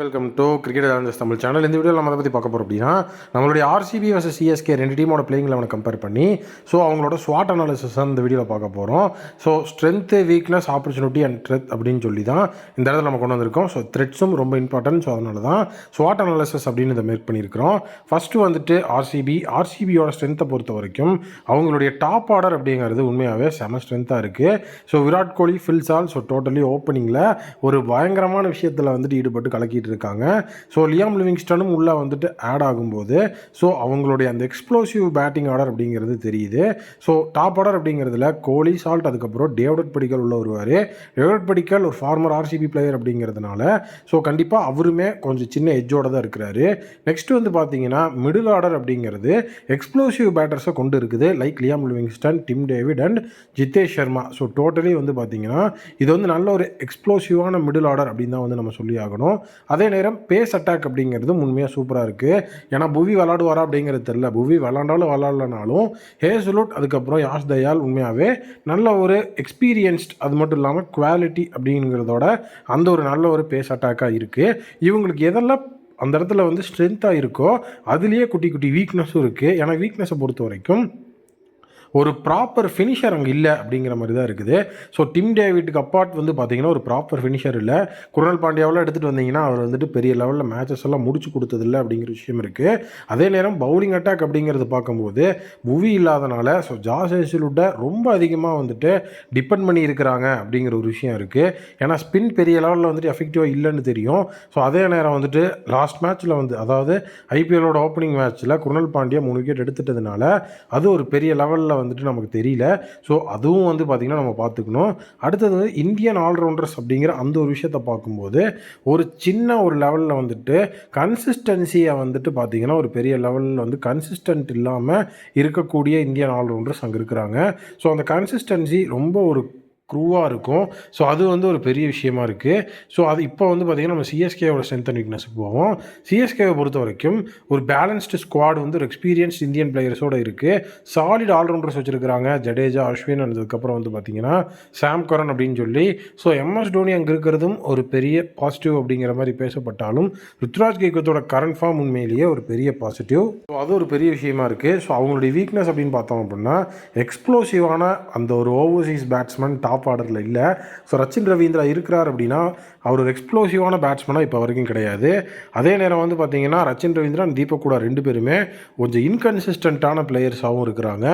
Welcome to cricket channels Tamil channel. இந்த வீடியோவில் நம்ம அதை பற்றி பார்க்க போகிறோம் அப்படின்னா நம்மளுடைய ஆர்சிபி வர்சஸ் சிஎஸ்கே ரெண்டு டீமோட பிளேயிங் லெவனை கம்பேர் பண்ணி அவங்களோட ஸ்வாட் அனாலிசிஸ் தான் இந்த வீடியோவில் பார்க்க போகிறோம். Strength, weakness, opportunity and thread அப்படின்னு சொல்லி தான் இந்த இடத்துல நம்ம கொண்டு வந்திருக்கோம். த்ரெட்ஸும் ரொம்ப இம்பார்ட்டன்ட். அதனால தான் ஸ்வாட் அனாலிசிஸ் அப்படின்னு இதை மேக் பண்ணியிருக்கிறோம். ஃபஸ்ட்டு ஆர்சிபியோட ஸ்ட்ரென்த்தை பொறுத்த வரைக்கும் அவங்களுடைய டாப் ஆர்டர் அப்படிங்கிறது உண்மையாகவே செம ஸ்ட்ரென்த்தாக இருக்குது. விராட் கோலி, ஃபில் சால் டோட்டலி ஓப்பனிங்கில் ஒரு பயங்கரமான விஷயத்தில் ஈடுபட்டு கலக்கிட்டு இருக்காங்க. லியாம் லிவிங்ஸ்டனும் உள்ள ஆட் ஆகும்போது அவங்களுடைய அந்த எக்ஸ்ப்ளோசிவ் பேட்டிங் ஆர்டர் அப்படிங்கிறது தெரியுது. டாப் ஆர்டர் அப்படிங்கிறதுல கோலி, சால்ட், அதுக்கப்புறம் டேவிட் படிக்கல் உள்ள வருவார். டேவிட் படிக்கல் ஒரு ஃபார்மர் ஆர்சிபி பிளேயர் அப்படிங்கிறதுனால கண்டிப்பாக அவருமே கொஞ்சம் சின்ன எட்ஜோட தான் இருக்கிறாரு. நெக்ஸ்ட் பார்த்தீங்கன்னா மிடில் ஆர்டர் அப்படிங்கிறது எக்ஸ்ப்ளோசிவ் பேட்டர்ஸை கொண்டு இருக்குது. Like Liam Livingstone, Tim David and Jitesh Sharma. Totally பார்த்தீங்கன்னா இது நல்ல ஒரு எக்ஸ்ப்ளோசிவான மிடில் ஆர்டர் அப்படின்னு தான் நம்ம சொல்லி ஆகணும். அதே நேரம் பேஸ் அட்டாக் அப்படிங்கிறது உண்மையாக சூப்பராக இருக்குது. ஏன்னா புவி விளாடுவாரா அப்படிங்கிறது தெரியல. புவி விளாண்டாலும் விளாட்லனாலும் ஹேசலுட், அதுக்கப்புறம் யாஷ் தயால் உண்மையாகவே நல்ல ஒரு எக்ஸ்பீரியன்ஸ்ட், அது மட்டும் இல்லாமல் குவாலிட்டி அப்படிங்கிறதோட அந்த ஒரு நல்ல ஒரு பேஸ் அட்டாக்காக இருக்குது. இவங்களுக்கு எதெல்லாம் அந்த இடத்துல ஸ்ட்ரென்த்தாக இருக்கோ அதுலேயே குட்டி குட்டி வீக்னஸும் இருக்குது. ஏன்னா வீக்னஸை பொறுத்த வரைக்கும் ஒரு ப்ராப்பர் ஃபினிஷர் அங்கே இல்லை அப்படிங்கிற மாதிரி தான் இருக்குது. டிம் டேவிட்டுக்கு அப்பார்ட் பார்த்தீங்கன்னா ஒரு ப்ராப்பர் ஃபினிஷர் இல்லை. குருணால் பாண்டியாவெல்லாம் எடுத்துகிட்டு வந்தீங்கன்னா அவர் பெரிய லெவலில் மேட்சஸ் எல்லாம் முடிச்சு கொடுத்ததில்லை அப்படிங்கிற விஷயம் இருக்குது. அதே நேரம் பவுலிங் அட்டாக் அப்படிங்கிறது பார்க்கும்போது புவி இல்லாதனால ஜாஸ் ஹேசல்வுட்டை ரொம்ப அதிகமாக டிபெண்ட் பண்ணி இருக்கிறாங்க அப்படிங்கிற ஒரு விஷயம் இருக்குது. ஏன்னா ஸ்பின் பெரிய லெவலில் எஃபெக்டிவாக இல்லைன்னு தெரியும். அதே நேரம் லாஸ்ட் மேட்ச்சில் அதாவது ஐபிஎல்லோட ஓப்பனிங் மேட்ச்சில் குருணால் பாண்டியா 3 விக்கெட் எடுத்துட்டதுனால அது ஒரு பெரிய லெவலில் நமக்கு தெரியல. அதுவும் பார்த்திங்கன்னா நம்ம பார்த்துக்கணும். அடுத்தது இந்தியன் ஆல்ரவுண்டர்ஸ் அப்படிங்கிற அந்த ஒரு விஷயத்தை பார்க்கும்போது ஒரு சின்ன ஒரு லெவலில் கன்சிஸ்டன்சியை பார்த்திங்கன்னா ஒரு பெரிய லெவலில் கன்சிஸ்டன்ட் இல்லாமல் இருக்கக்கூடிய இந்தியன் ஆல்ரவுண்டர்ஸ் அங்கே இருக்கிறாங்க. அந்த கன்சிஸ்டன்சி ரொம்ப ஒரு க்ரூவாக இருக்கும். அது ஒரு பெரிய விஷயமா இருக்குது. அது இப்போ பார்த்திங்கன்னா நம்ம சிஎஸ்கேவோட ஸ்ட்ரென்த் அண்ட் வீக்னஸுக்கு போவோம். சிஎஸ்கேவை பொறுத்த வரைக்கும் ஒரு பேலன்ஸ்டு ஸ்குவாட் ஒரு எக்ஸ்பீரியன்ஸ்ட் இந்தியன் பிளேயர்ஸோடு இருக்குது. சாலிட் ஆல்ரவுண்டர்ஸ் வச்சுருக்கிறாங்க. ஜடேஜா, அஸ்வின், அதுக்கப்புறம் பார்த்திங்கன்னா சாம் கரன் அப்படின்னு சொல்லி. எம்எஸ் டோனி அங்கே இருக்கிறதும் ஒரு பெரிய பாசிட்டிவ் அப்படிங்கிற மாதிரி பேசப்பட்டாலும் ருத்ராஜ் கெய்க்வாத்தோட கரண்ட் ஃபார்ம் உண்மையிலேயே ஒரு பெரிய பாசிட்டிவ். அது ஒரு பெரிய விஷயமா இருக்குது. அவங்களுடைய வீக்னஸ் அப்படின்னு பார்த்தோம் அப்படின்னா எக்ஸ்ப்ளோசிவான அந்த ஒரு ஓவர்சீஸ் பேட்ஸ்மேன் டாப் ஆர்டரில் இல்லை. ரச்சின் ரவீந்திரா இருக்கிறார் அப்படின்னா அவர் ஒரு எக்ஸ்ப்ளோசிவான பேட்ஸ்மேனாக இப்போ வரைக்கும் கிடையாது. அதே நேரம் பார்த்தீங்கன்னா ரச்சின் ரவீந்திரா, தீபக் கூட 2 பேருமே கொஞ்சம் இன்கன்சிஸ்டண்ட்டான பிளேயர்ஸாகவும் இருக்கிறாங்க.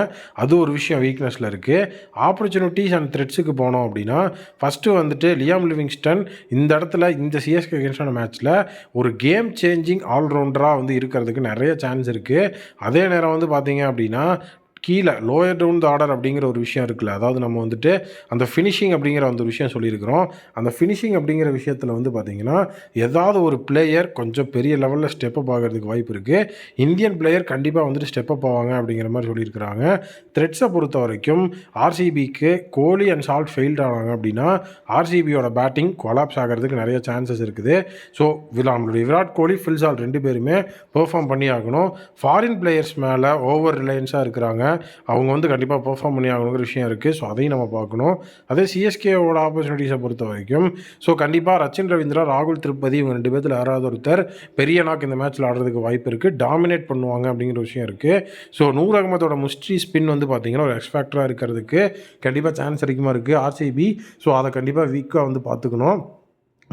அது ஒரு விஷயம் வீக்னஸில் இருக்குது. ஆப்பர்ச்சுனிட்டிஸ் அண்ட் த்ரெட்ஸுக்கு போனோம் அப்படின்னா ஃபஸ்ட்டு லியாம் லிவிங்ஸ்டன் இந்த இடத்துல இந்த சிஎஸ்கே அகேன்ஸ்டான மேட்ச்சில் ஒரு கேம் சேஞ்சிங் ஆல்ரவுண்டராக இருக்கிறதுக்கு நிறைய சான்ஸ் இருக்குது. அதே நேரம் பார்த்தீங்க அப்படின்னா கீழே லோயர் டவுன் த ஆர்டர் அப்படிங்கிற ஒரு விஷயம் இருக்குல்ல, அதாவது நம்ம அந்த ஃபினிஷிங் அப்படிங்கிற அந்த விஷயம் சொல்லியிருக்கிறோம். அந்த ஃபினிஷிங் அப்படிங்கிற விஷயத்தில் பார்த்தீங்கன்னா ஏதாவது ஒரு பிளேயர் கொஞ்சம் பெரிய லெவலில் ஸ்டெப்அப் ஆகிறதுக்கு வாய்ப்பு இருக்குது. இந்தியன் பிளேயர் கண்டிப்பாக ஸ்டெப்அப் ஆவாங்க அப்படிங்கிற மாதிரி சொல்லியிருக்கிறாங்க. த்ரெட்ஸை பொறுத்த வரைக்கும் ஆர்சிபிக்கு கோலி அண்ட் சால்ட் ஃபெயில்ட் ஆனாங்க அப்படின்னா ஆர்சிபியோட பேட்டிங் கொலாப்ஸ் ஆகிறதுக்கு நிறைய சான்சஸ் இருக்குது. நம்மளுடைய விராட் கோலி, ஃபில் சால்ட் 2 பேருமே பெர்ஃபார்ம் பண்ணி ஆகணும். ஃபாரின் பிளேயர்ஸ் மேலே ஓவர் ரிலையன்ஸாக இருக்கிறாங்க. அவங்க கண்டிப்பாக பெர்ஃபார்ம் பண்ணி ஆகணுங்கிற விஷயம் இருக்குது. அதையும் நம்ம பார்க்கணும். அதே சிஎஸ்கேவோட ஆப்பர்ச்சுனிட்டிஸை பொறுத்த வரைக்கும் கண்டிப்பாக ரச்சின் ரவீந்திரா, ராகுல் திரிபதி இவங்க 2 பேர்த்தில் யாராவது ஒருத்தர் பெரிய நாக்கு இந்த மேட்ச்சில் ஆடுறதுக்கு வாய்ப்பு இருக்குது. டாமினேட் பண்ணுவாங்க அப்படிங்கிற விஷயம் இருக்குது. நூர் அகமதோட முஸ்ட்ரி ஸ்பின் பார்த்தீங்கன்னா ஒரு எக்ஸ்பேக்டராக இருக்கிறதுக்கு கண்டிப்பாக சான்ஸ் அதிகமாக இருக்குது ஆர்சிபி. அதை கண்டிப்பாக வீக்காக பார்த்துக்கணும்.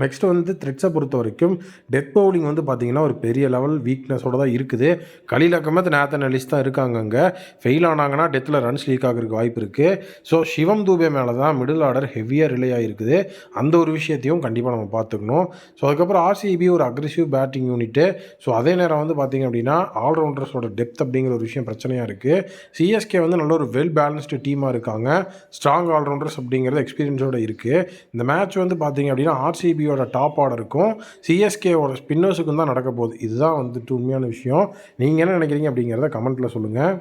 நெக்ஸ்ட் த்ரெட்ஸை பொறுத்த வரைக்கும் டெத் பவுலிங் பார்த்தீங்கன்னா ஒரு பெரிய லெவல் வீக்னஸோடு தான் இருக்குது. கலீல் அகமத், நேத்தன் எலிஸ் தான் இருக்காங்க. அங்கே ஃபெயில் ஆனாங்கன்னா டெத்தில் ரன்ஸ் லீக் ஆகிறதுக்கு வாய்ப்பு இருக்குது. சிவம் தூபே மேலே தான் மிடில் ஆர்டர் ஹெவியாக ரிலே ஆகிருக்குது. அந்த ஒரு விஷயத்தையும் கண்டிப்பாக நம்ம பார்த்துக்கணும். அதுக்கப்புறம் ஆர்சிபி ஒரு அக்ரெசிவ் பேட்டிங் யூனிட்டு. அதே நேரம் பார்த்திங்க அப்படின்னா ஆல்ரவுண்டர்ஸோட டெப்த் அப்படிங்கிற ஒரு விஷயம் பிரச்சனையாக இருக்குது. சிஎஸ்கே நல்ல ஒரு வெல் பேலன்ஸ்டு டீமாக இருக்காங்க. ஸ்ட்ராங் ஆல்ரவுண்டர்ஸ் அப்படிங்கிறது எக்ஸ்பீரியன்ஸோடு இருக்குது. இந்த மேட்ச் பார்த்திங்க அப்படின்னா ஆர்சிபி டாப் ஆர்டருக்கும் சிஎஸ்கேவோட ஸ்பின்னர்ஸுக்கும் தான் நடக்க போகுது. இதுதான் உண்மையான விஷயம். நீங்கள் என்ன நினைக்கிறீங்க அப்படிங்கிறத கமெண்ட்டில் சொல்லுங்கள்.